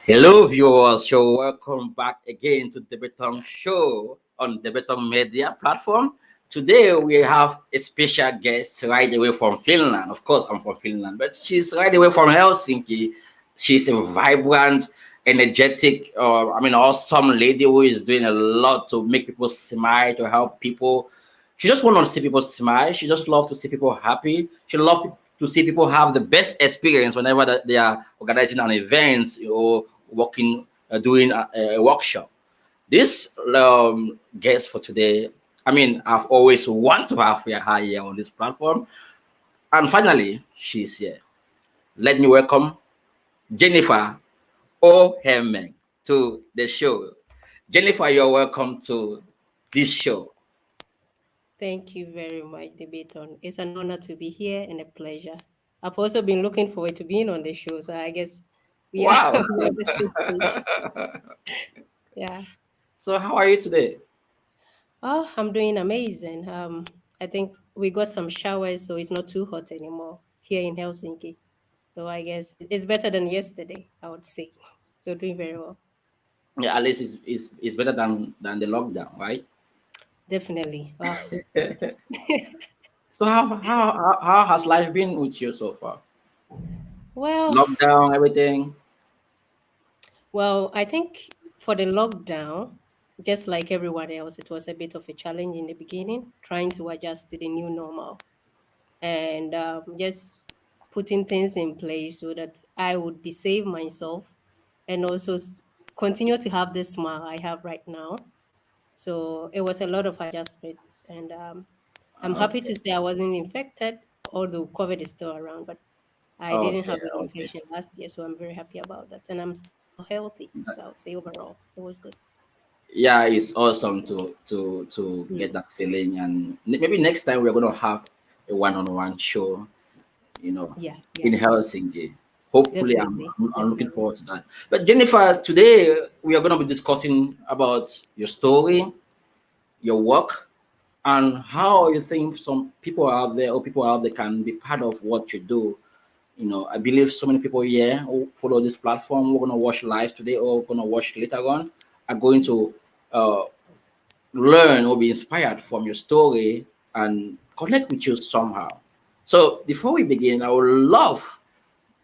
Hello, viewers. So, welcome back again to the Betong Show on the Betong Media platform. Today, we have a special guest right away from Finland. Of course, I'm from Finland, but she's right away from Helsinki. She's a vibrant, energetic, awesome lady who is doing a lot to make people smile, to help people. She just wants to see people smile. She just loves to see people happy. She loves to see people have the best experience whenever they are organizing an event or working, doing a workshop. This guest for today, I've always wanted to have her here on this platform, and finally, she's here. Let me welcome Jennifer Ohemeng to the show. Jennifer, you're welcome to this show. Thank you very much, Debaton. It's an honor to be here and a pleasure. I've also been looking forward to being on the show, so I guess we are Wow. we're on the same page. Yeah. So, how are you today? Oh, I'm doing amazing. I think we got some showers, so it's not too hot anymore here in Helsinki. So I guess it's better than yesterday, I would say. So doing very well. Yeah, at least it's better than the lockdown, right? Definitely. Oh God. So how has life been with you so far? Well, Lockdown, everything. Well, I think for the lockdown, just like everyone else, it was a bit of a challenge in the beginning, trying to adjust to the new normal and just putting things in place so that I would be safe myself and also continue to have this smile I have right now. So it was a lot of adjustments, and I'm happy Okay, to say I wasn't infected, although COVID is still around, but I didn't okay, have any okay. infection last year, so I'm very happy about that. And I'm still healthy. So I would say overall, it was good. Yeah, it's awesome to Mm. get that feeling, and maybe next time we're gonna have a one-on-one show, Yeah, in yeah, Helsinki. Hopefully, definitely, I'm looking definitely. forward to that. But Jennifer, today we are gonna be discussing about your story, your work, and how you think some people out there or people out there can be part of what you do. I believe so many people here who follow this platform, we're gonna watch live today or gonna watch later on, are going to uh, learn or be inspired from your story and connect with you somehow. So before we begin, I would love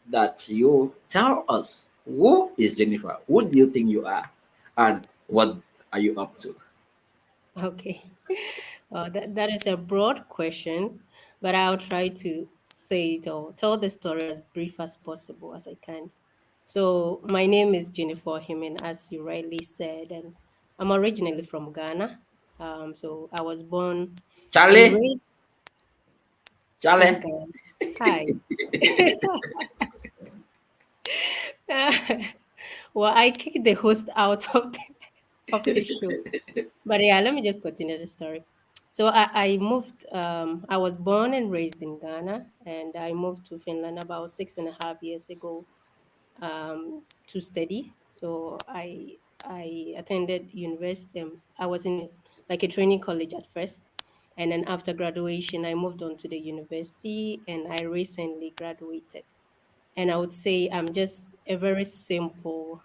that you tell us, who is Jennifer? Who do you think you are? And what are you up to? Okay. That is a broad question, but I'll try to say it or tell the story as brief as possible as I can. So, my name is Jennifer Himen, as you rightly said, and I'm originally from Ghana. So, I was born and Charlie? raised in Charlie? Ghana. Hi. Well, I kicked the host out of the show. But yeah, let me just continue the story. So I moved, I was born and raised in Ghana, and I moved to Finland about 6.5 years ago to study. So I attended university. I was in like a training college at first. And then after graduation, I moved on to the university and I recently graduated. And I would say I'm just a very simple,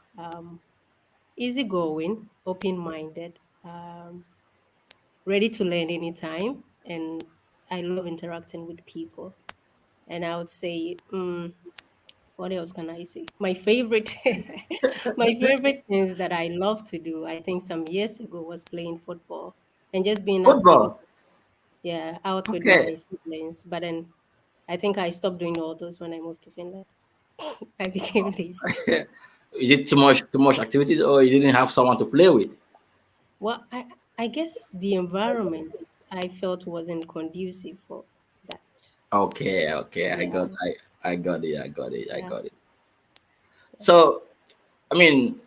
easygoing, open minded, ready to learn anytime. And I love interacting with people. And I would say, what else can I say? My favorite, my favorite things that I love to do, I think some years ago was playing football and just being active, Football. yeah, out with my Okay. siblings. But then I think I stopped doing all those when I moved to Finland. I became lazy. Is it too much activities or you didn't have someone to play with? Well, I guess the environment I felt wasn't conducive for that. Okay, okay, Yeah, I got it, I yeah, got it. yeah. So I mean,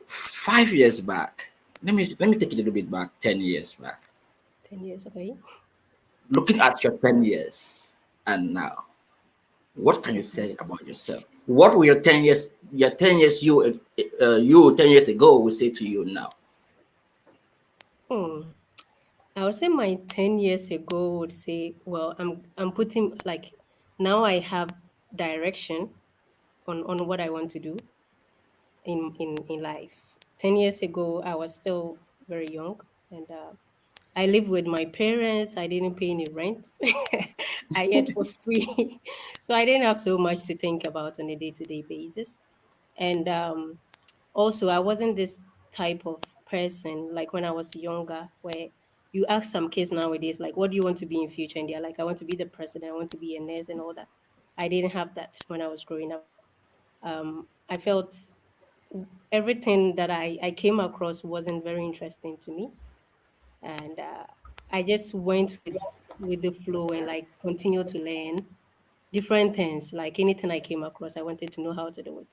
5 years back, let me take it a little bit back, 10 years back. 10 years, okay. Looking at your 10 years and now, what can you say about yourself? What were your 10 years you 10 years ago would say to you now? Hmm. I would say my 10 years ago would say, well, I'm putting like now I have direction on what I want to do, in life. 10 years ago, I was still very young, and I lived with my parents. I didn't pay any rent. I ate for free, so I didn't have so much to think about on a day-to-day basis. And also, I wasn't this type of person like when I was younger, where you ask some kids nowadays, like, what do you want to be in future? And they're like, I want to be the president, I want to be a nurse, and all that. I didn't have that when I was growing up. I felt everything that I came across wasn't very interesting to me, and I just went with the flow and like continued to learn different things. Like anything I came across, I wanted to know how to do it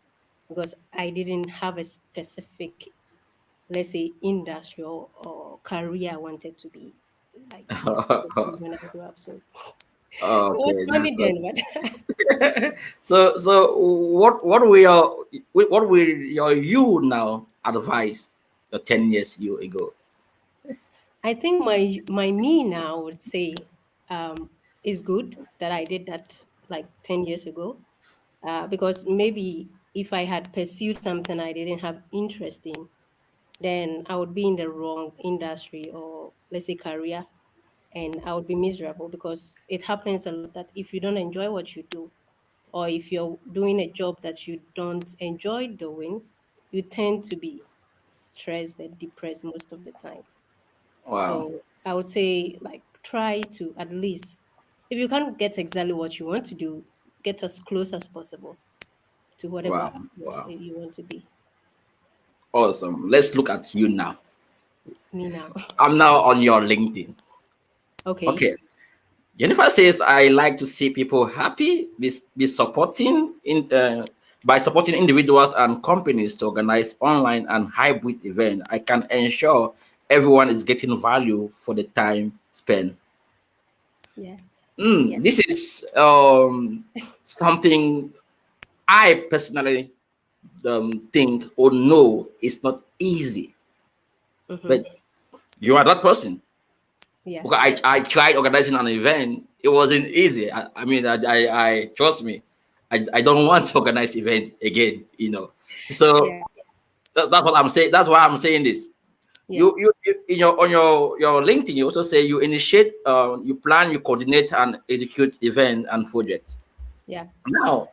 because I didn't have a specific, let's say, industry or career I wanted to be like when I grew up. So it was Okay, funny that's then, but so what will your you now advise your 10 years you ago? I think my me now would say is good that I did that like 10 years ago, because maybe if I had pursued something I didn't have interest in, then I would be in the wrong industry or let's say career, and I would be miserable because it happens a lot that if you don't enjoy what you do, or if you're doing a job that you don't enjoy doing, you tend to be stressed and depressed most of the time. Wow, So I would say, like, try to at least, if you can't get exactly what you want to do, get as close as possible to wow, whatever wow, you want to be. awesome. Let's look at you now. Me now. I'm now on your LinkedIn. Okay. Okay, Jennifer says, I like to see people happy, be supporting in by supporting individuals and companies to organize online and hybrid events. I can ensure everyone is getting value for the time spent. Yeah. Yeah. This is something I personally think or know is not easy, Mm-hmm. but you are that person. Yeah. Because I tried organizing an event. It wasn't easy. I mean, I trust me. I don't want to organize events again. So Yeah. that's what I'm saying. That's why I'm saying this. Yeah. You in your on your LinkedIn, you also say you initiate, you plan, you coordinate, and execute event and projects. Yeah. Now,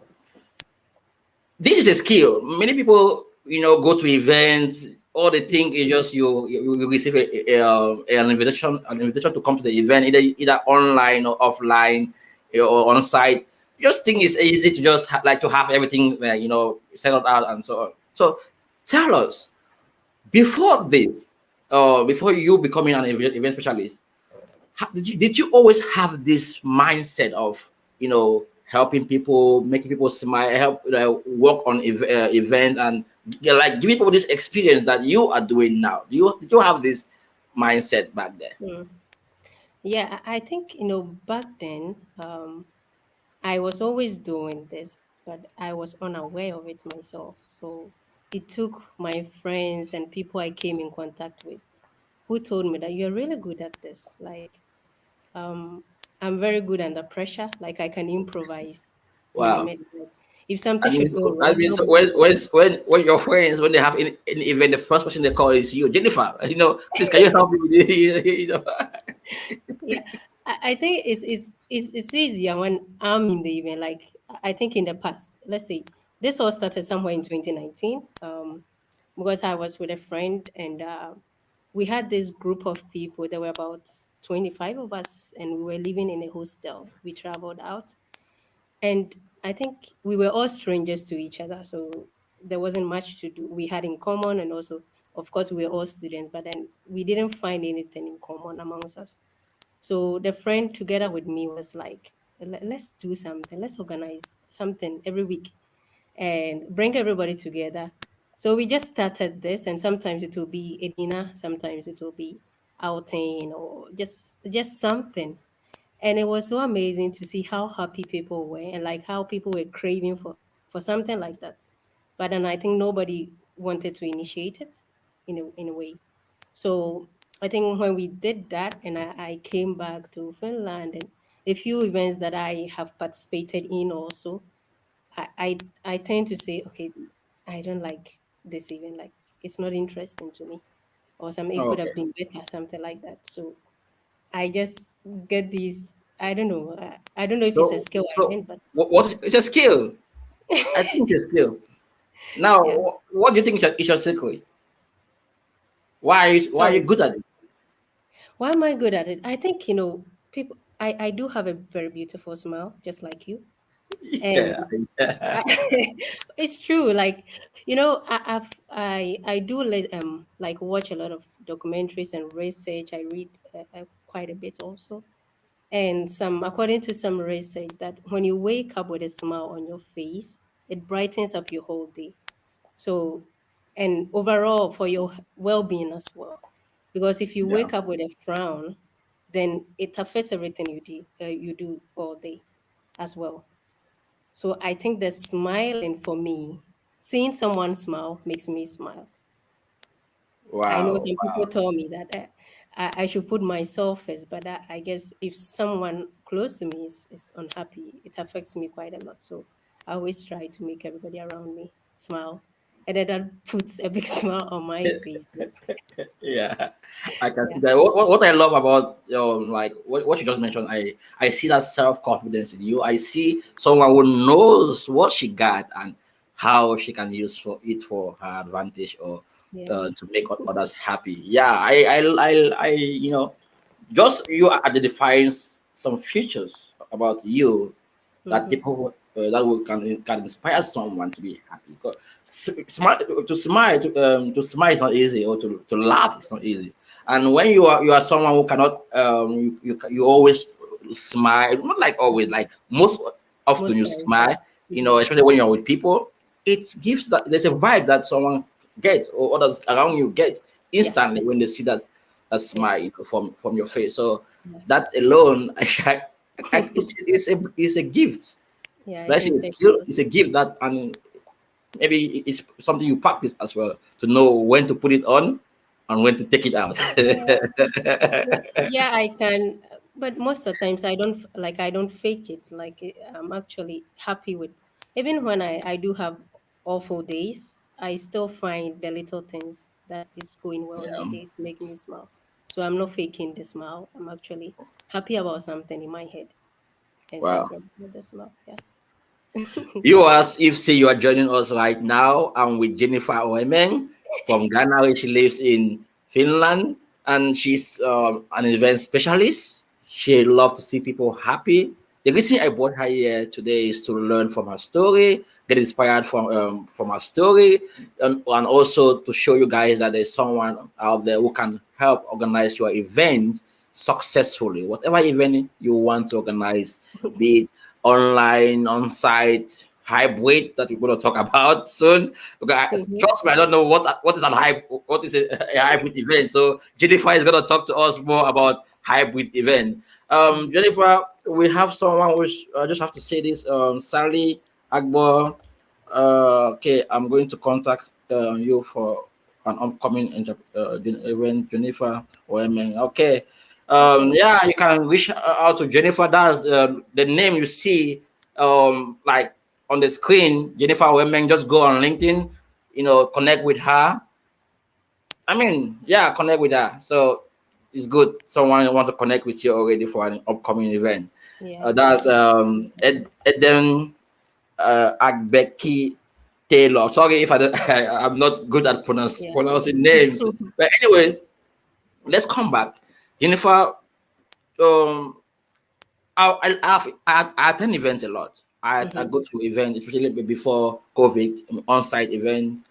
this is a skill. Many people, go to events. All they think is just you receive an invitation to come to the event, either online or offline, or on site. You just think it's easy to just like to have everything settled out and so on. So, tell us, before this, before you becoming an event specialist, did you always have this mindset of helping people, making people smile, help work on event, and like giving people this experience that you are doing now? Did you have this mindset back there? Mm. Yeah. I think, back then, I was always doing this, but I was unaware of it myself. So it took my friends and people I came in contact with who told me that you're really good at this. Like, um, I'm very good under pressure. Like, I can improvise in a Wow. minute. Like, if something I mean, should go I wrong, mean, so nobody when will. when when your friends, when they have an event, the first person they call is you, Jennifer. Please, can you help me with it? Yeah, I think it's easier when I'm in the event. Like, I think in the past, let's say this all started somewhere in 2019. Because I was with a friend, and we had this group of people. There were about 25 of us, and we were living in a hostel. We traveled out, and I think we were all strangers to each other, so there wasn't much to do. We had in common, and also, of course, we were all students, but then we didn't find anything in common amongst us. So the friend together with me was like, Let's do something. Let's organize something every week and bring everybody together." So we just started this, and sometimes it will be a dinner, sometimes it will be outing, or just something. And it was so amazing to see how happy people were, and like how people were craving for something like that. But then I think nobody wanted to initiate it in a way. So I think when we did that, and I came back to Finland, and a few events that I have participated in also, I, I, I tend to say, okay, I don't like. this event. Like it's not interesting to me, or some it could Okay. have been better, something like that. So I just get these. I don't know. I don't know if it's a So, skill I so learned, but it's a skill. I think it's a skill. Now, yeah. what do you think is your secret? Why are you So good at it? why am I good at it? I think people. I do have a very beautiful smile, just like you, and Yeah. Yeah. I, it's true. Like I do like watch a lot of documentaries and research. I read quite a bit also, and some according to some research that when you wake up with a smile on your face, it brightens up your whole day. So, and overall for your well-being as well, because if you Yeah. wake up with a frown, then it affects everything you do all day as well. So I think the smiling for me, seeing someone smile makes me smile. I know Wow. some people Wow. told me that I should put myself first, but I guess if someone close to me is unhappy, it affects me quite a lot. So I always try to make everybody around me smile. And then that puts a big smile on my face. So, Yeah, I can yeah, see that. What I love about like what you just mentioned, I see that self confidence in you. I see someone who knows what she got and how she can use for it for her advantage or yeah. to make others happy. Yeah, just you identifying some features about you that Mm-hmm. people that will can inspire someone to be happy. Because to smile is not easy, or to laugh is not easy. And when you are someone who cannot you always smile, not like always, like most often Most you times, yeah. smile, Mm-hmm. especially when you're with people, it gives that there's a vibe that someone gets or others around you get Yeah, instantly when they see that yeah, smile from your face. So yeah. that alone, it's a gift. Yeah, it's Let's say it's infectious. a gift that, and maybe it's something you practice as well to know when to put it on and when to take it out. Yeah. Yeah, I can, but most of the times I don't fake it. Like I'm actually happy with, even when I do have awful days, I still find the little things that is going well in the Yeah. day to make me smile. So I'm not faking the smile. I'm actually happy about something in my head, and I Wow. brought out the smile. Yeah. You as if say you are joining us right now. I'm with Jennifer Ohemeng from Ghana, where she lives in Finland, and she's an event specialist. She loves to see people happy. The reason I brought her here today is to learn from her story, get inspired from her story, and also to show you guys that there's someone out there who can help organize your event successfully. Whatever event you want to organize, be it online, on site, hybrid that we're going to talk about soon. Because Mhm. trust me, I don't know what is what is a hybrid event. So Jennifer is going to talk to us more about hybrid event. Jennifer, we have someone which I just have to say this. Sally Agbo. Okay, I'm going to contact you for an upcoming event, Jennifer Ohemeng. Okay. Okay. Yeah, you can reach out to Jennifer. That's the name you see like on the screen. Jennifer Ohemeng. Just go on LinkedIn, connect with her. I mean, yeah, connect with her. So it's good. Someone want to connect with you already for an upcoming event. Yeah. That's Eden Agbeki Taylor. Sorry if I'm not good at Yeah. pronouncing names. But anyway, let's come back. Jennifer, um, I attend events a lot. I Hmm. go to events, especially before COVID, on-site events.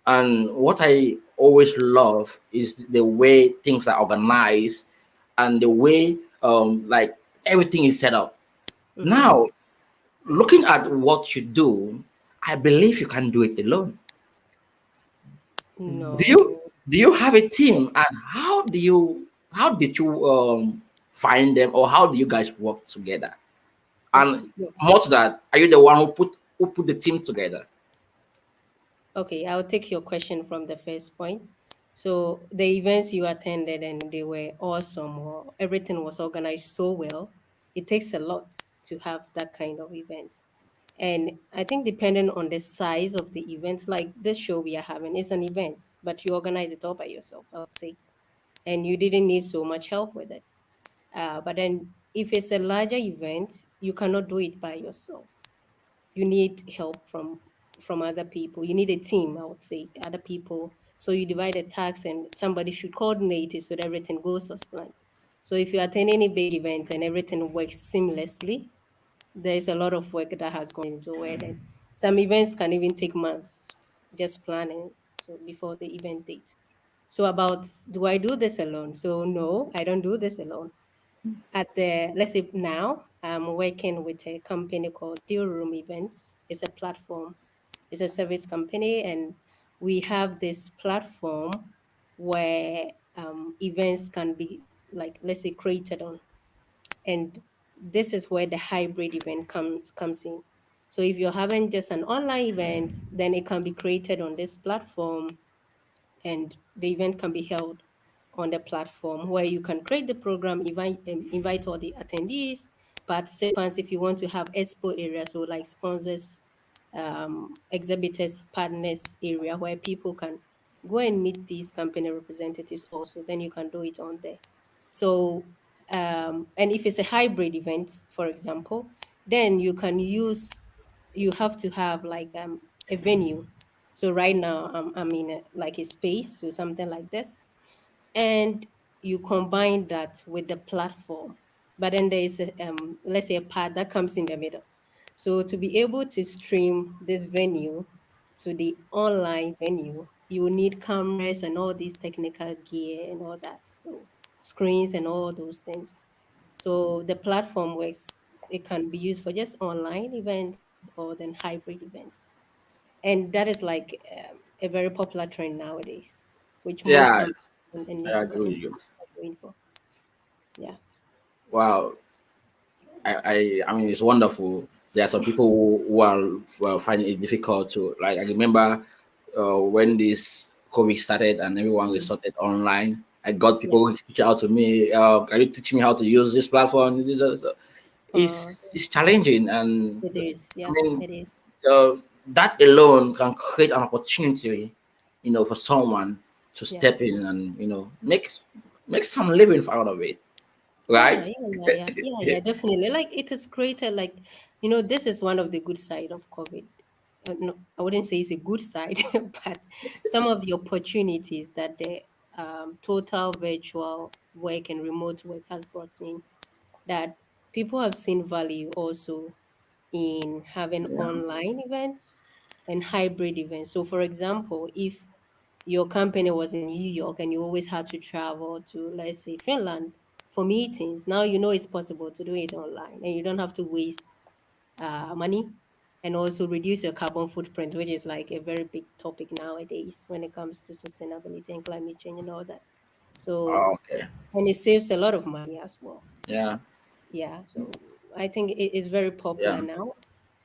And what I always love is the way things are organized and the way like everything is set up. Hmm. Now, looking at what you do, I believe you can do it alone. Do you No. do you have a team, and how did you find them, or how do you guys work together? Okay. And Yes. more to that, are you the one who put the team together? Okay, I'll take your question from the first point. So the events you attended and they were awesome, or everything was organized so well. It takes a lot to have that kind of event. And I think depending on the size of the event, like this show we are having is an event, but you organize it all by yourself, I would say. And you didn't need so much help with it. But then if it's a larger event, you cannot do it by yourself. You need help from other people. You need a team, I would say, other people. So you divide the tasks and somebody should coordinate it so that everything goes as planned. So if you attend any big event and everything works seamlessly, there's a lot of work that has gone into it. And some events can even take months just planning so before the event date. So about do I do this alone? So no, I don't do this alone. At the let's say now I'm working with a company called Deal Room Events. It's a platform. It's a service company, and we have this platform where events can be like let's say created on, and this is where the hybrid event comes in. So if you're having just an online event, then it can be created on this platform, and the event can be held on the platform where you can create the program, invite all the attendees, participants. If you want to have expo area, so like sponsors, exhibitors, partners area where people can go and meet these company representatives also, then you can do it on there. So, and if it's a hybrid event, for example, then you have to have like a venue. So right now I'm in like a space, so something like this, and you combine that with the platform. But then there is a let's say a part that comes in the middle. So to be able to stream this venue to the online venue, you need cameras and all these technical gear and all that. So screens and all those things. So the platform works. It can be used for just online events or then hybrid events, and that is like a very popular trend nowadays, which most Yeah, companies I agree with and you. are going for. Yeah. Wow, I mean, it's wonderful. There are some people who are finding it difficult to like. I remember when this COVID started and everyone Mm. resorted online. I got Yeah. people reach out to me. Can you teach me how to use this platform? So Uh, it's challenging, and it is. I Yeah, mean, it is. uh, that alone can create an opportunity, for someone to Yeah. step in and make some living out of it, Yeah, right? yeah, yeah, yeah, yeah, yeah, definitely. Like it is created, like, this is one of the good side of COVID. No, I wouldn't say it's a good side, but some of the opportunities that the total virtual work and remote work has brought in, that people have seen value also in having Yeah. online events and hybrid events. So, for example, if your company was in New York and you always had to travel to, let's say, Finland for meetings, now you know it's possible to do it online and you don't have to waste money, and also reduce your carbon footprint, which is like a very big topic nowadays when it comes to sustainability and climate change and all that. So, Okay. and it saves a lot of money as well. Yeah. Yeah, so I think it is very Yeah. popular now.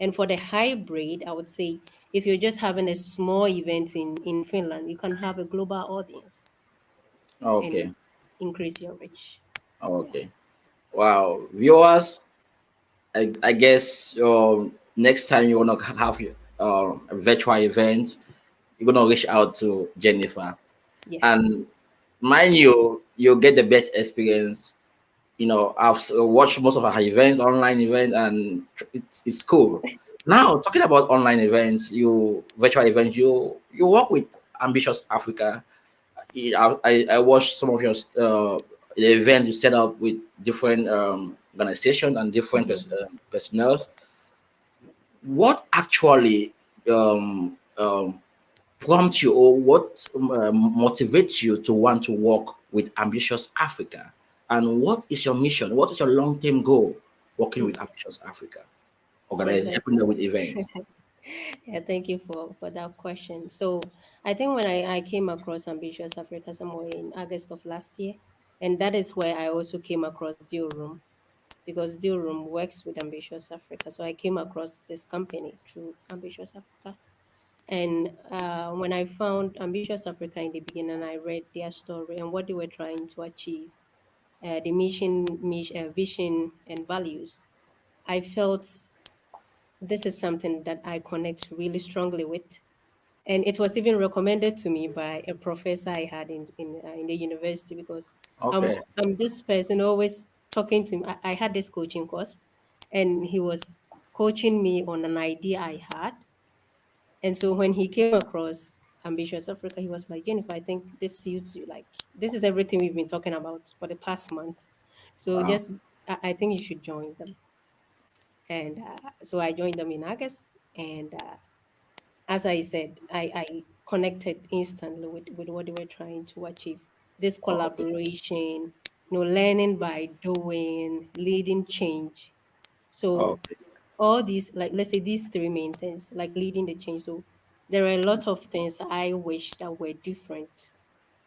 And for the hybrid, I would say if you're just having a small event in Finland, you can have a global audience and Okay. increase your reach. Yeah. Okay. Wow. Viewers, I guess next time you want to have a virtual event, you're gonna reach out to Jennifer, and Yes. mind you, you'll get the best experience. I've watched most of her events, online events, and it's cool. Now, talking about online events, virtual events, you work with Ambitious Africa. I watched some of your the event you set up with different organizations and different Mhm. personnel. What actually prompts you, or what motivates you to want to work with Ambitious Africa? And what is your mission? What is your long term goal working with Mhm. Ambitious Africa? Yeah, Organizing, helping them with events. yeah, thank you for that question. So I think when I came across Ambitious Africa somewhere in August of last year, and that is where I also came across Deal Room, because Deal Room works with Ambitious Africa. So I came across this company through Ambitious Africa. And when I found Ambitious Africa in the beginning, I read their story and what they were trying to achieve, the vision, and values. I felt this is something that I connect really strongly with. And it was even recommended to me by a professor I had in the university, because Okay. I'm this person always talking to me. I had this coaching course, and he was coaching me on an idea I had. And so when he came across Ambitious Africa, he was like, Jennifer, I think this suits you. Like, this is everything we've been talking about for the past month. So Wow. just, I think you should join them. And so I joined them in August. And as I said, I connected instantly with what they were trying to achieve. This Okay. collaboration, learning by doing, leading change. So Okay. all these, like, let's say these three main things, like leading the change. So there are a lot of things I wish that were different,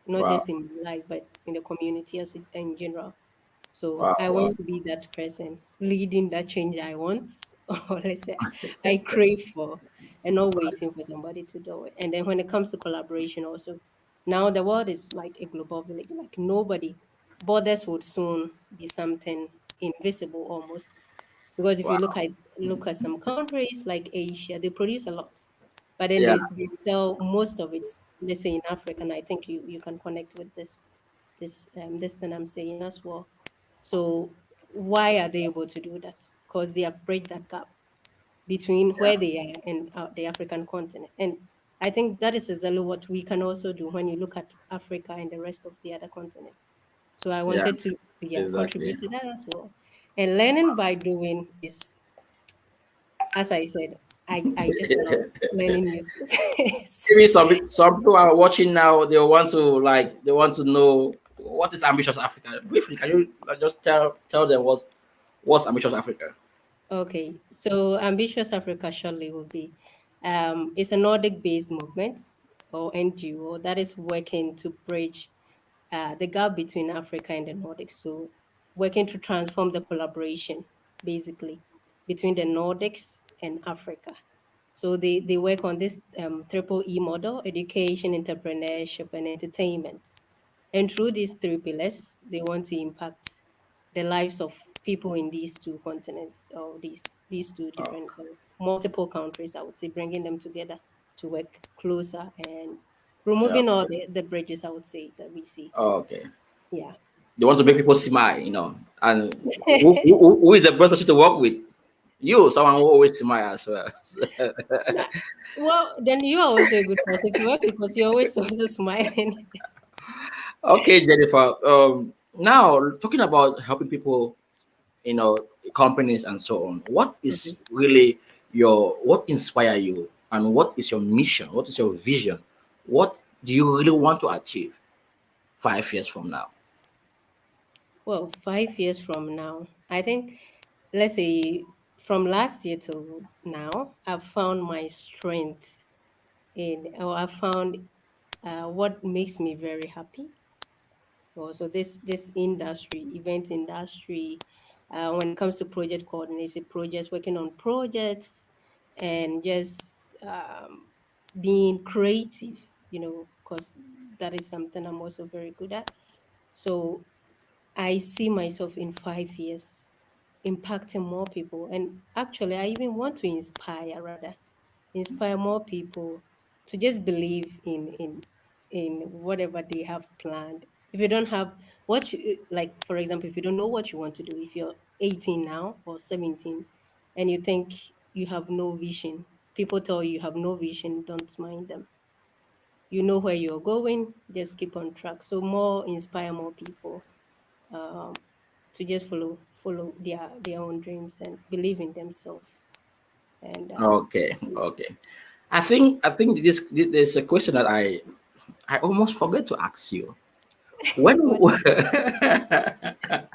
not Wow. just in my life, but in the community as in general. So Wow. I Wow. want to be that person leading that change I want, or let's say I crave for, and not waiting for somebody to do it. And then when it comes to collaboration, also, now the world is like a global village. Like nobody, borders would soon be something invisible almost. Because if you Wow. look at some countries like Asia, they produce a lot, but then Yeah. they sell most of it. Let's say in Africa, and I think you can connect with this thing I'm saying as well. So why are they able to do that? Because they have bridged that gap between Yeah. where they are and the African continent. And I think that is exactly what we can also do when you look at Africa and the rest of the other continents. So I Yeah. wanted to, yeah, Exactly. contribute to that as well. And learning by doing is, as I said, I just love learning new skills. Maybe some people are watching now. They want to know what is ambitious Africa. Briefly, can you just tell them what's ambitious Africa? Okay, so Ambitious Africa shortly will be, it's a Nordic-based movement or NGO that is working to bridge the gap between Africa and the Nordics. So working to transform the collaboration, basically, between the Nordics and Africa. So they work on this triple E model: education, entrepreneurship, and entertainment. And through these three pillars, they want to impact the lives of people in these two continents, or these two Oh, different multiple countries, I would say, bringing them together to work closer and yeah. removing all the bridges, I would say, that we see. Oh, okay. Yeah. They want to make people smile, And who is the best person to work with? You, someone who always smile as well. Nah, well, then you are also a good person to work because you're always also smiling. Okay, Jennifer. Now talking about helping people, companies and so on. What is Mhm. really what inspire you, and what is your mission? What is your vision? What do you really want to achieve 5 years from now? Well, 5 years from now, I think, let's say from last year till now, I've found my strength or I found what makes me very happy. Also, this industry, event industry, when it comes to project coordination, projects, working on projects, and just being creative, because that is something I'm also very good at. So I see myself in 5 years impacting more people. And actually, I even want to inspire more people to just believe in whatever they have planned. If you don't have what you like, for example, if you don't know what you want to do, if you're 18 now or 17 and you think you have no vision, people tell you have no vision, don't mind them. You know where you're going, just keep on track. So more inspire more people um, to just follow their own dreams and believe in themselves. And Okay, okay. I think there's a question that I almost forget to ask you. When what is it?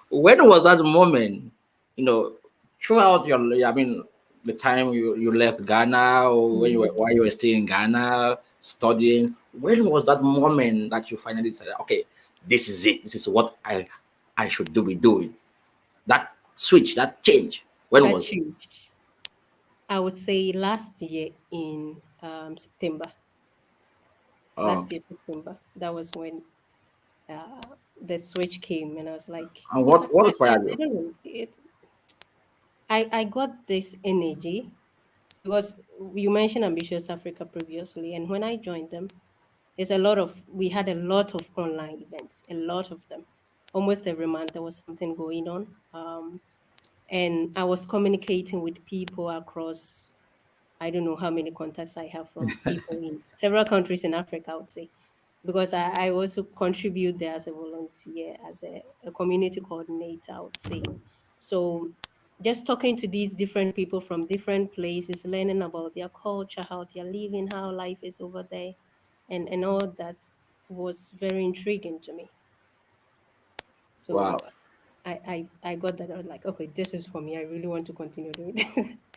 when was that moment, you know, throughout I mean, the time you left Ghana, or when Mhm. while you were still in Ghana studying, when was that moment that you finally said, okay, this is it, this is what I should be doing? That switch, that change, when That was it? change. I would say last year in September. Oh, Last year September. That was when the switch came, and I was like, and because what I inspired you? don't know. I got this energy because you mentioned Ambitious Africa previously, and when I joined them, we had a lot of online events, a lot of them. Almost every month there was something going on. And I was communicating with people across, I don't know how many contacts I have from people in several countries in Africa, I would say, because I also contribute there as a volunteer, as a community coordinator, I would say. So just talking to these different people from different places, learning about their culture, how they're living, how life is over there, and all that was very intriguing to me. Wow. So I got that. I was like, okay, this is for me. I really want to continue doing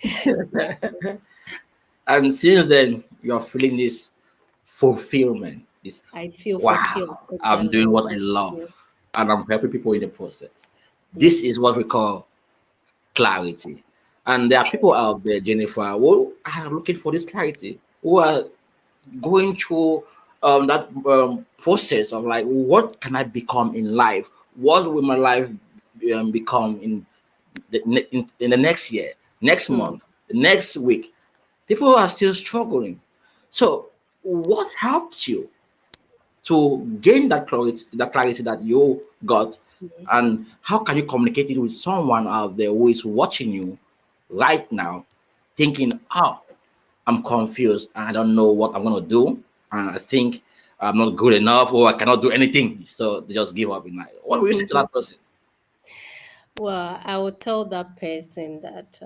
this. And since then, you're feeling this fulfillment. This, I feel fulfilled. wow, I'm Exactly. doing what I Thank love you. and I'm helping people in the process. Yeah. This is what we call clarity. And there are people out there, Jennifer, who are looking for this clarity, who are going through that process of like, what can I become in life? What will my life become in in the next year, next Mm, month, next week? People are still struggling. So, what helps you to gain that clarity that you got, yeah. and how can you communicate it with someone out there who is watching you right now, thinking, "Oh, I'm confused and I don't know what I'm gonna do, and I think I'm not good enough or I cannot do anything," so they just give up in life. What will you say to that person? Well, I would tell that person that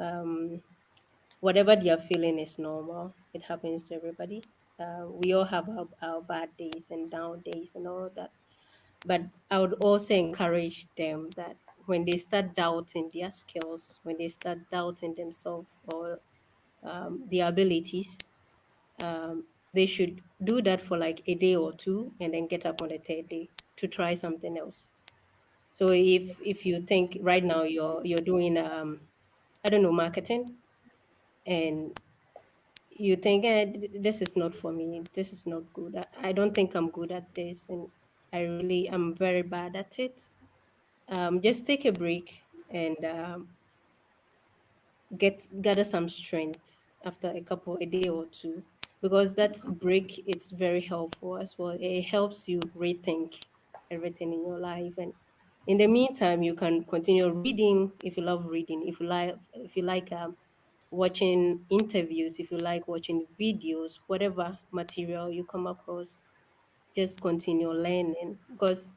whatever they are feeling is normal. It happens to everybody. We all have our bad days and down days and all that. But I would also encourage them that when they start doubting their skills, when they start doubting themselves or their abilities, they should do that for like a day or two and then get up on the third day to try something else. So if you think right now you're doing I don't know, marketing, and you think this is not for me, this is not good. I don't think I'm good at this, and I'm very bad at it. Just take a break and gather some strength after a day or two, because that break is very helpful as well. It helps you rethink everything in your life, and in the meantime you can continue reading if you love reading, if you like watching interviews, if you like watching videos, whatever material you come across, just continue learning, because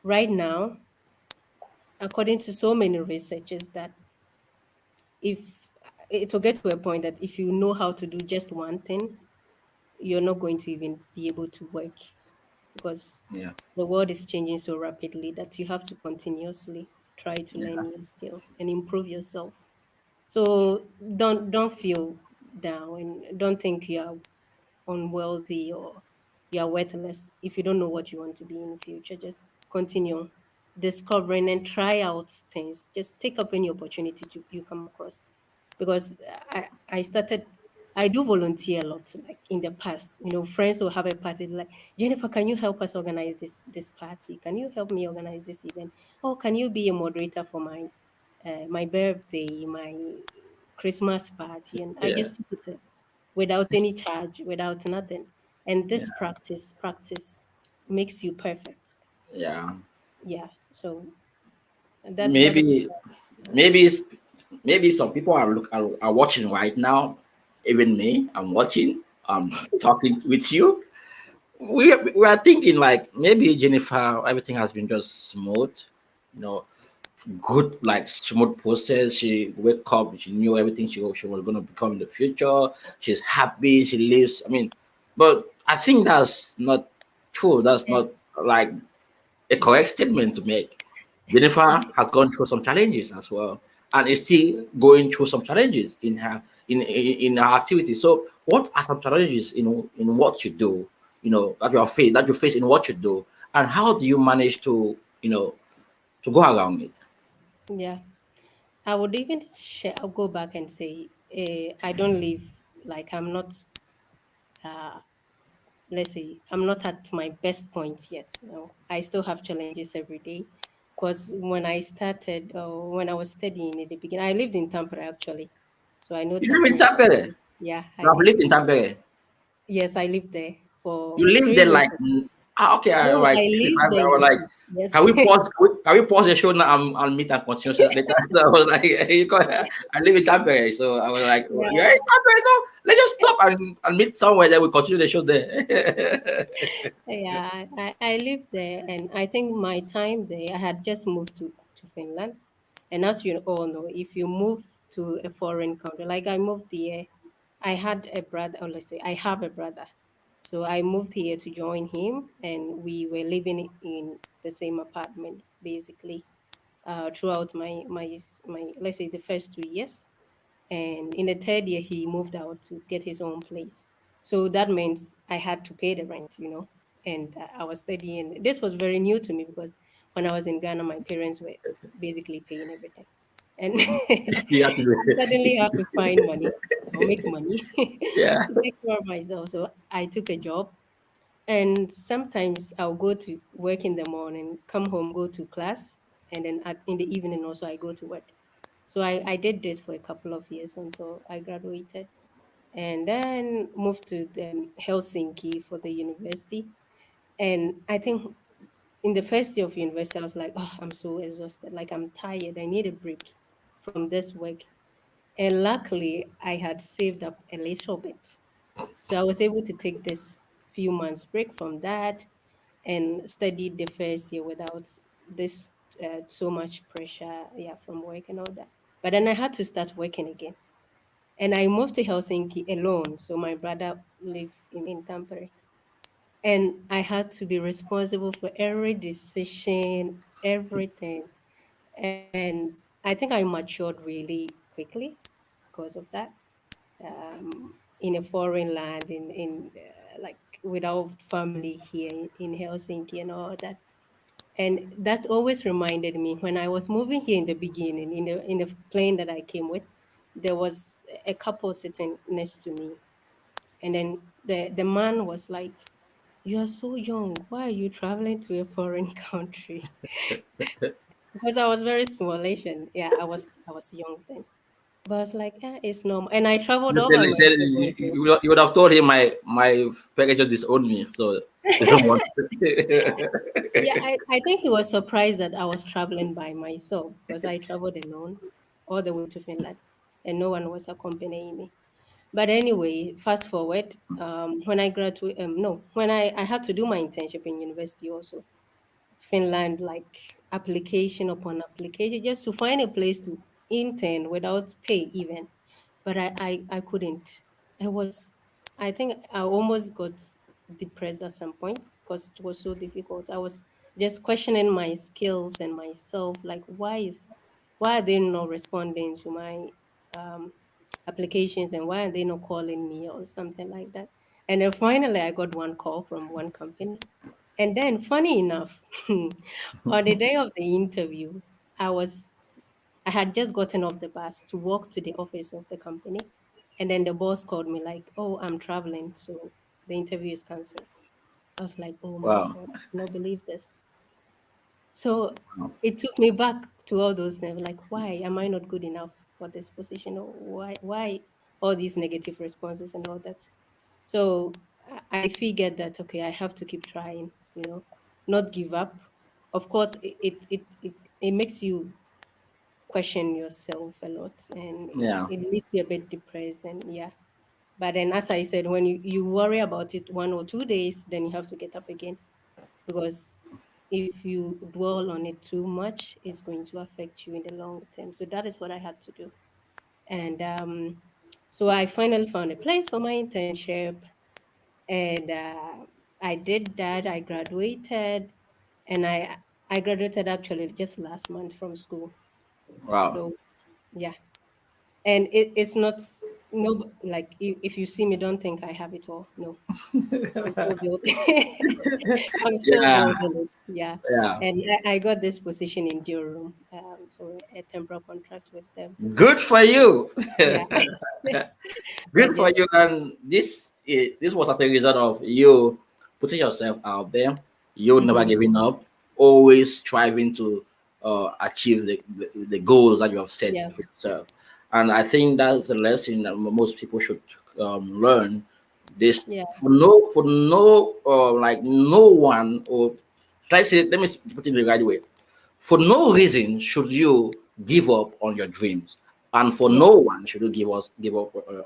right now, according to so many researchers, that if it will get to a point that if you know how to do just one thing, you're not going to even be able to work, because Yeah, the world is changing so rapidly that you have to continuously try to learn yeah, new skills and improve yourself. So don't feel down and don't think you are unwealthy or you are worthless if you don't know what you want to be in the future. Just continue discovering and try out things. Just take up any opportunity you come across, because I started. I do volunteer a lot. Like in the past, friends will have a party like, Jennifer, can you help us organize this party? Can you help me organize this event? Oh, can you be a moderator for my birthday, my Christmas party? And I yeah, just took it without any charge, without nothing. And yeah, this practice makes you perfect. yeah. Yeah. So that is Maybe, maybe, it's- maybe some people are watching right now. Even me, I'm watching. I'm talking with you. We are thinking like maybe Jennifer, everything has been just smooth, you know, good, like smooth process. She wake up, she knew everything she was gonna become in the future. She's happy, she lives. I mean, but I think that's not true. That's not like a correct statement to make. Jennifer has gone through some challenges as well, and is still going through some challenges in her in her activity. So, what are some challenges in what you do? That you face in what you do, and how do you manage to to go around it? yeah. I would even I'll go back and say, I don't live like I'm not, uh, let's say, I'm not at my best point yet. I still have challenges every day. Because when I started, or when I was studying at the beginning, I lived in Tampere actually. So I know You live in Tampere. Tampere. Yeah, I You have lived lived there. in Tampere. Yes, I lived there You for live three there years. like okay. I No, like I I lived there was in like, yes. can we pause? Can we pause the show now and meet and continue later? So I was like, you got, I live in Tampere, so I was like, "Oh, you're Yeah. in Tampere, so let's just stop and meet somewhere. Then we continue the show there." Yeah, I lived there, and I think my time there, I had just moved to Finland. And as you all know, if you move to a foreign country, like I moved here, I had a brother, or let's say I have a brother. So I moved here to join him, and we were living in the same apartment basically throughout my let's say the first 2 years. And in the third year he moved out to get his own place, so that means I had to pay the rent, and I was studying. This was very new to me because when I was in Ghana my parents were basically paying everything, and You have to I do. suddenly had to find money or make money Yeah. to take care of myself. So I took a job, and sometimes I'll go to work in the morning, come home, go to class, and then in the evening also I go to work. So I did this for a couple of years until I graduated, and then moved to Helsinki for the university. And I think in the first year of university, I was like, oh, I'm so exhausted. Like, I'm tired. I need a break from this work. And luckily, I had saved up a little bit. So I was able to take this few months break from that and studied the first year without this so much pressure, yeah, from work and all that. But then I had to start working again. And I moved to Helsinki alone. So my brother lived in Tampere. And I had to be responsible for every decision, everything. And I think I matured really quickly because of that. In a foreign land, in like without family here in Helsinki and all that. And that always reminded me when I was moving here in the beginning, in the plane that I came with, there was a couple sitting next to me, and then the man was like, "You are so young. Why are you traveling to a foreign country?" Because I was very small Asian. Yeah, I was young then. But I was like, it's normal. And I traveled all by He said myself also. you would have told him my package just disowned me, so they don't want. Yeah, I think he was surprised that I was traveling by myself because I traveled alone all the way to Finland and no one was accompanying me. But anyway, fast forward, when I graduated, no, when I had to do my internship in university also. Finland, like application upon application, just to find a place to intern without pay even. But I couldn't. I was, I think I almost got depressed at some point because it was so difficult. I was just questioning my skills and myself, like why are they not responding to my um, applications, and why are they not calling me or something like that. And then finally I got one call from one company, and then, funny enough, on the day of the interview, I was I had just gotten off the bus to walk to the office of the company, and then the boss called me like, "Oh, I'm traveling, so the interview is cancelled." I was like, "Oh my Wow. god, I cannot believe this." So it took me back to all those things, like, why am I not good enough for this position, or why all these negative responses and all that. So I figured that okay, I have to keep trying, not give up. Of course, it makes you question yourself a lot, and Yeah. it leaves you a bit depressed, and yeah. But then, as I said, when you worry about it 1 or 2 days, then you have to get up again, because if you dwell on it too much, it's going to affect you in the long term. So that is what I had to do. And so I finally found a place for my internship, and I did that. I graduated, and I graduated actually just last month from school. Wow. So yeah, and it's not, no, like if you see me, don't think I have it all. No, I'm still building. I'm still Yeah. building it. Yeah, Yeah. and I got this position in Durham, so a temporary contract with them. Good for you. Yeah, I Good for just you. And this was as a result of you putting yourself out there. You never mhm, giving up. Always striving to achieve the goals that you have set Yeah. for yourself. And I think that's a lesson that most people should learn. This Yeah. for no like no one, or try say, let me put it the right way. For no reason should you give up on your dreams, and for Yeah. no one should you give up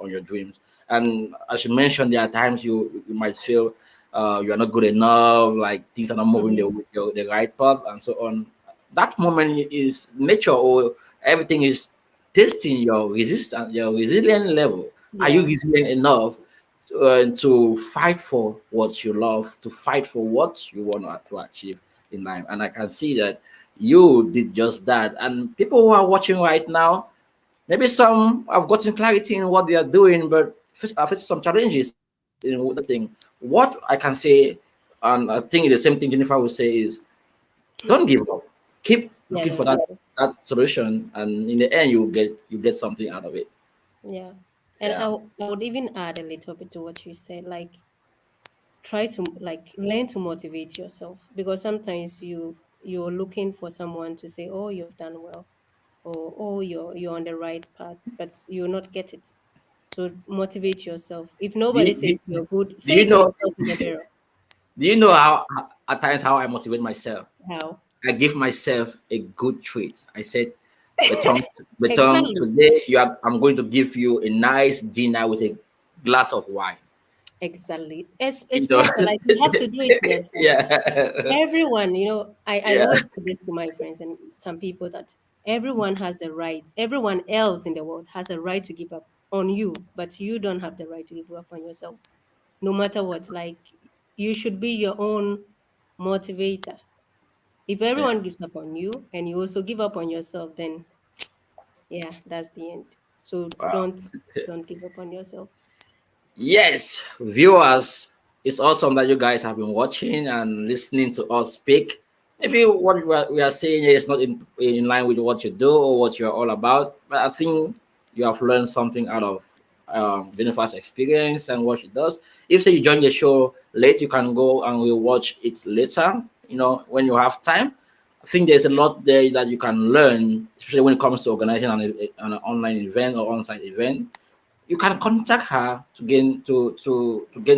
on your dreams. And as you mentioned, there are times you might feel you are not good enough, like things are not moving Hmm. the right path, and so on. That moment is nature, or everything is testing your resistance, your resilient level. Are you Yeah. resilient enough to fight for what you love, to fight for what you want to achieve in life? And I can see that you did just that. And people who are watching right now, maybe some have gotten clarity in what they are doing, but are facing some challenges in that thing. What I can say, and I think the same thing Jennifer will say, is don't give up. Keep Yeah. looking for that solution, and in the end, you get something out of it. Yeah. And Yeah. I would even add a little bit to what you said, like try to like learn to motivate yourself, because sometimes you're looking for someone to say, oh, you've done well, or oh, you're on the right path, but you'll not get it. So motivate yourself. If Do nobody you, do, says you're good, do say you it to know? yourself in the mirror. Do you know That how at times how I motivate myself? how. I give myself a good treat. I said, Beton, Exactly. today I'm going to give you a nice dinner with a glass of wine. Exactly. You know? Especially like you have to do it to yourself. Yeah. Everyone, I Yeah. always say this to my friends and some people, that everyone has the right, everyone else in the world has a right to give up on you, but you don't have the right to give up on yourself, no matter what. Like, you should be your own motivator. If Yeah. everyone gives up on you and you also give up on yourself, then yeah, that's the end. So Wow. don't give up on yourself. Yes, viewers, it's awesome that you guys have been watching and listening to us speak. Maybe what we are saying here is not in line with what you do or what you're all about, but I think you have learned something out of Jennifer's experience and what she does. If say you join the show late, you can go and we'll watch it later, when you have time. I think there's a lot there that you can learn, especially when it comes to organizing an online event or on-site event. You can contact her to gain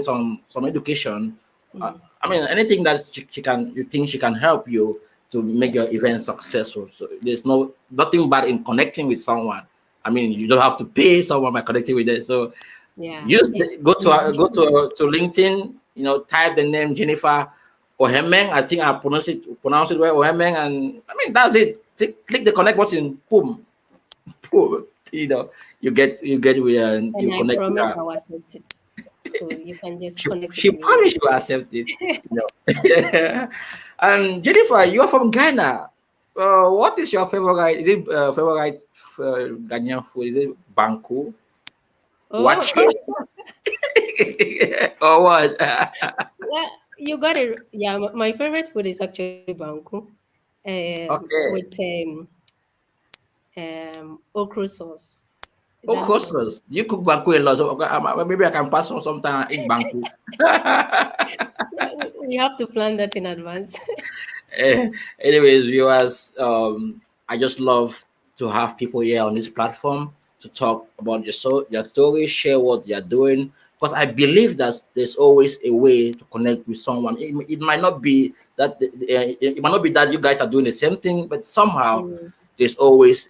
some education. Mhm. I mean, anything that you think she can help you to make Yeah. your event successful. So there's nothing bad in connecting with someone. I mean, you don't have to pay someone by connecting with it. So Yeah. use It's go to free. to LinkedIn. Type the name Jennifer Ohemeng. I think I pronounce it well, Ohemeng, and I mean that's it. Click the connect button. Boom, boom. You get where you And I connect with promise her. I'll accept it. So you can just She, connect with she me. promised you accept it. And Jennifer, you're from Ghana. What is your favorite? Is it favorite Ghanaian food? Is it banku, Oh, wache, or what? yeah, you got it. Yeah, my favorite food is actually banku, with Okay. okra sauce. Oh, That's my. courses. You cook banku a lot, so okay, maybe I can pass on sometime and eat banku. Yeah, we have to plan that in advance. Anyways, viewers, I just love to have people here on this platform to talk about your story, share what you're doing. Because I believe that there's always a way to connect with someone. It might not be that it might not be that you guys are doing the same thing, but somehow Mm, there's always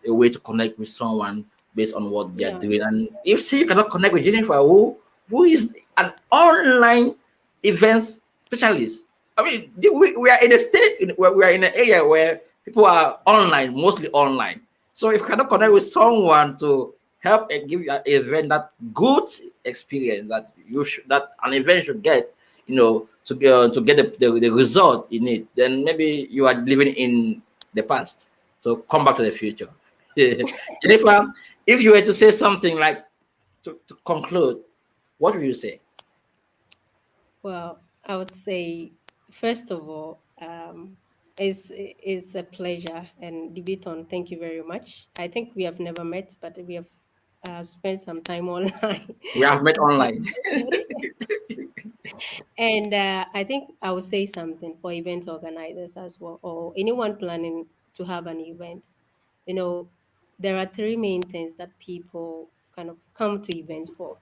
a way to connect with someone based on what they're yeah, doing. And if say you cannot connect with Jennifer, who is an online events specialist. I mean, we are in a where we are in an area where people are online, mostly online. So if you cannot connect with someone to help and give you an event that good experience that that an event should get, to get the result in it, then maybe you are living in the past. So come back to the future. Jennifer, if you were to say something like to conclude, what would you say? well, I would say, first of all, it's a pleasure. And Debiton, thank you very much. I think we have never met, but we have spent some time online. We have met online. And I think I would say something for event organizers as well, or anyone planning to have an event. You know, there are three main things that people kind of come to events for.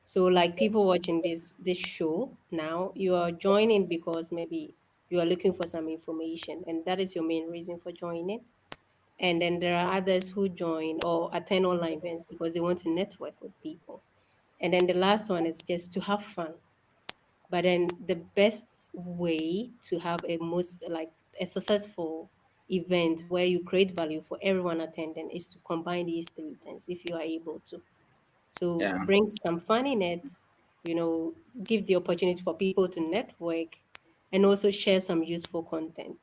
So like people watching this show now, you are joining because maybe you are looking for some information and that is your main reason for joining. And then there are others who join or attend online events because they want to network with people. And then the last one is just to have fun. But then the best way to have a most like a successful event where you create value for everyone attending is to combine these three things if you are able to. So Yeah. bring some fun in it, give the opportunity for people to network and also share some useful content.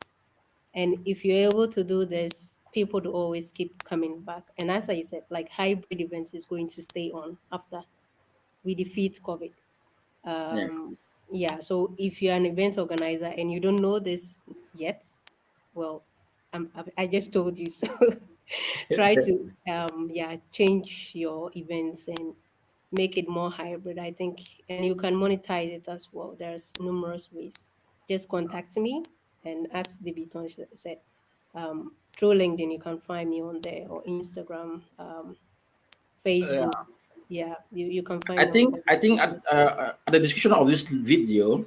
And if you're able to do this, people will always keep coming back. And as I said, like hybrid events is going to stay on after we defeat COVID. Yeah. Um, yeah, so if you're an event organizer and you don't know this yet, well, I just told you. So try to, yeah, change your events and make it more hybrid, I think. And you can monetize it as well. There's numerous ways. Just contact me. And as the Beaton said, through LinkedIn, you can find me on there or Instagram, Yeah. Facebook. Yeah, you can find I me on think all I these think social. at the description of this video,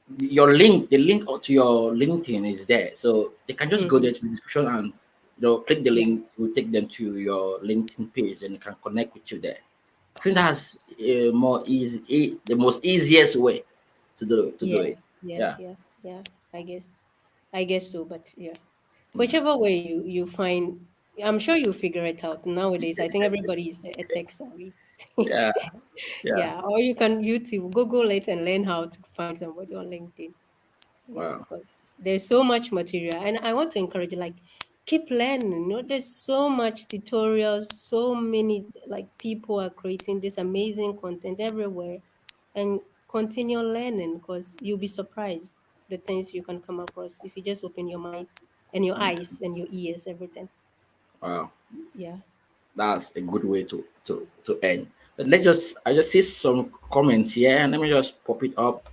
the link to your LinkedIn is there, so they can just go Mm-hmm. there to the description and click the Yeah. link. It will take them to your LinkedIn page, and they can connect with you there. I think Yes. that's more easy, the most easiest way to do it. Yes. Yeah. Yeah. Yeah. Yeah. I guess. I guess so. But yeah, Yeah. whichever way you find, I'm sure you'll figure it out. Nowadays, I think everybody is a tech savvy. Yeah. Yeah. Yeah. Or you can YouTube, Google it, and learn how to find somebody on LinkedIn. Yeah, Wow. because there's so much material, and I want to encourage you, like, keep learning. There's so much tutorials, so many like people are creating this amazing content everywhere, and continue learning because you'll be surprised the things you can come across if you just open your mind and your eyes and your ears, everything. Wow. Yeah. That's a good way to end. But I just see some comments here, and let me just pop it up.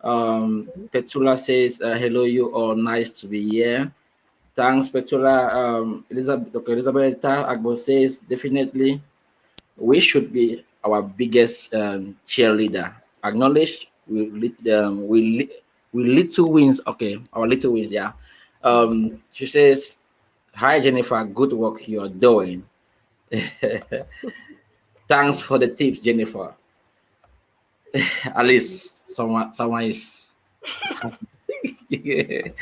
Petula says, "Hello, you all. Nice to be here. Thanks, Petula." Elizabeth, Dr. Elizabeth Agbo says, "Definitely, we should be our biggest cheerleader. Acknowledge we little wins. Okay, our little wins. Yeah." She says, "Hi, Jennifer. Good work you're doing." Thanks for the tips, Jennifer. At least someone is happy.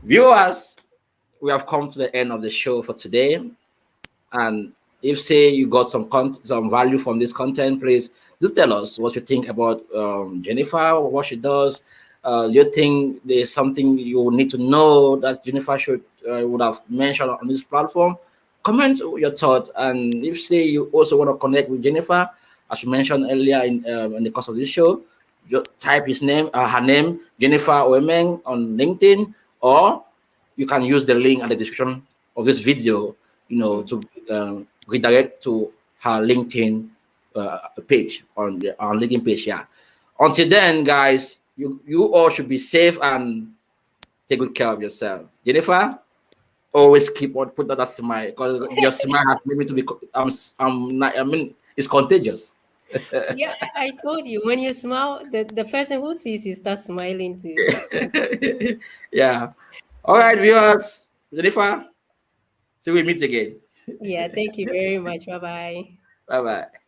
Viewers, we have come to the end of the show for today. And if say you got some value from this content, please just tell us what you think about Jennifer, what she does. You think there's something you need to know that Jennifer should would have mentioned on this platform? Comment your thoughts, and if say you also want to connect with Jennifer, as we mentioned earlier in the course of this show, type her name, Jennifer Ohemeng on LinkedIn, or you can use the link at the description of this video, to redirect to her LinkedIn page on LinkedIn page. Yeah. Until then, guys, you all should be safe and take good care of yourself. Jennifer, always keep on put that smile because your smile has made me to be. I'm not, I mean, it's contagious. Yeah, I told you when you smile, the person who sees you start smiling too. Yeah. All right, Yeah. viewers. Jennifer, till we meet again. Yeah. Thank you very much. Bye bye. Bye bye.